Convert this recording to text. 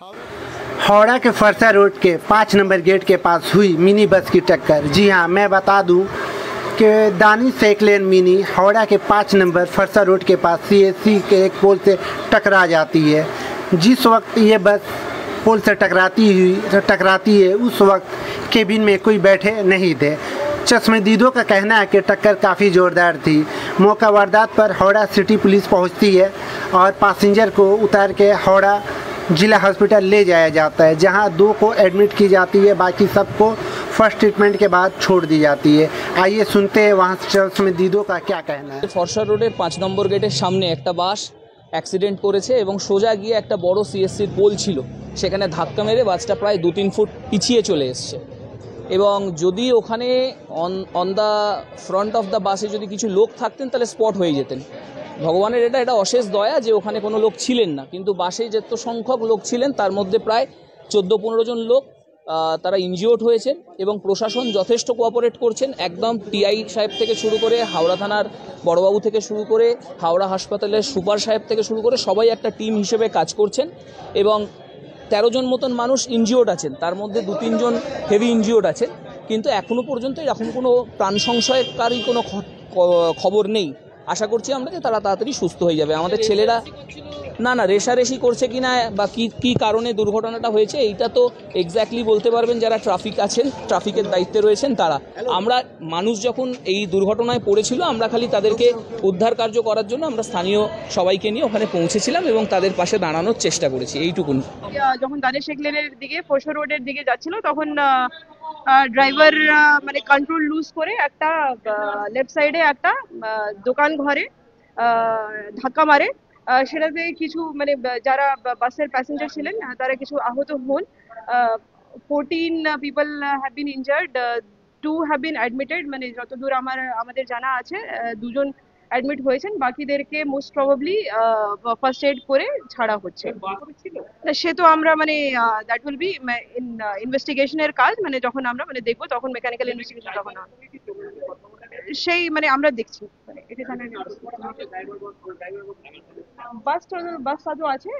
हावड़ा के फरसा रोड के 5 नंबर गेट के पास हुई मिनी बस की टक्कर। जी हां, मैं बता दूं कि दानिश सेकलेन मिनी हावड़ा के 5 नंबर फरसा रोड के पास सीएससी के एक पोल से टकरा जाती है। जिस वक्त ये बस पोल से टकराती है उस वक्त केबिन में कोई बैठे नहीं थे। चश्मदीदों का कहना है कि टक्कर काफ़ी ज़ोरदार थी। मौका वारदात पर हावड़ा सिटी पुलिस पहुंचती है और पैसेंजर को उतार के हावड़ा जिला हॉस्पिटल ले जाया जाता है, जहां 2 को एडमिट की जाती है, बाकी सबको फर्स्ट ट्रीटमेंट के बाद छोड़ दी जाती है। आइए सुनते हैं वहाँ चश्मदीदों का क्या कहना है। फरसा रोडের 5 নম্বর গেটের সামনে একটা বাস অ্যাক্সিডেন্ট করেছে এবং সোজা গিয়ে একটা বড় সিএসসির পোল ছিল, সেখানে ধাক্কা মেরে বাসটা প্রায় 2-3 ফুট পিছিয়ে চলে এসছে। এবং যদি ওখানে on the front of the বাসে যদি কিছু লোক থাকতেন তাহলে স্পট হয়ে যেতেন। ভগবানের এটা অশেষ দয়া যে ওখানে কোনো লোক ছিলেন না, কিন্তু বাসে যত সংখ্যক লোক ছিলেন তার মধ্যে প্রায় 14-15 জন লোক তারা ইনজিওর্ড হয়েছেন এবং প্রশাসন যথেষ্ট কোঅপারেট করছেন। একদম টিআই সাহেব থেকে শুরু করে হাওড়া থানার বড়বাবু থেকে শুরু করে হাওড়া হাসপাতালের সুপার সাহেব থেকে শুরু করে সবাই একটা টিম হিসেবে কাজ করছেন এবং 13 জন মতন মানুষ ইনজিওর্ড আছেন, তার মধ্যে 2-3 জন হেভি ইনজিওর্ড আছেন, কিন্তু এখনও পর্যন্ত এরকম কোনো প্রাণ সংশয়কারী কোনো খবর নেই। আশা করছি আমরা যে তারা তাড়াতাড়ি সুস্থ হয়ে যাবে। আমাদের ছেলেরা না রেশারেশি করছে কিনা বা কি কারণে দুর্ঘটনাটা হয়েছে এইটা তো এক্স্যাক্টলি বলতে পারবেন যারা ট্রাফিকের দায়িত্বে রয়েছেন তারা। আমরা মানুষ যখন এই দুর্ঘটনায় পড়েছিল আমরা খালি তাদেরকে উদ্ধার কার্য করার জন্য আমরা স্থানীয় সবাইকে নিয়ে ওখানে পৌঁছেছিলাম এবং তাদের পাশে দাঁড়ানোর চেষ্টা করেছি, এইটুকুনি। যখন দানিশ সেকলেনের দিকে ফরসা রোডের দিকে যাচ্ছিল তখন ড্রাইভার মানে কন্ট্রোল লুজ করে একটা লেফট সাইডে একটা দোকান ঘরে ধাক্কা মারে। সেটাতে কিছু মানে যারা বাসের প্যাসেঞ্জার ছিলেন তারা কিছু আহত হন। 14 people have been injured, 2 have been admitted, মানে যতদূর আমাদের জানা আছে 2 জন অ্যাডমিট হয়েছেন, বাকিদেরকে মোস্ট প্রবাবলি ফার্স্ট এড করে ছাড়া হচ্ছে। সে তো আমরা মানে দ্যাট উইল বি ইনভেস্টিগেশনের কাজ, মানে যখন আমরা মানে দেখবো তখন মেকানিক্যাল ইনভেস্টিগেশন যখন সেই মানে আমরা দেখছি মানে এটা বাস তো আছে।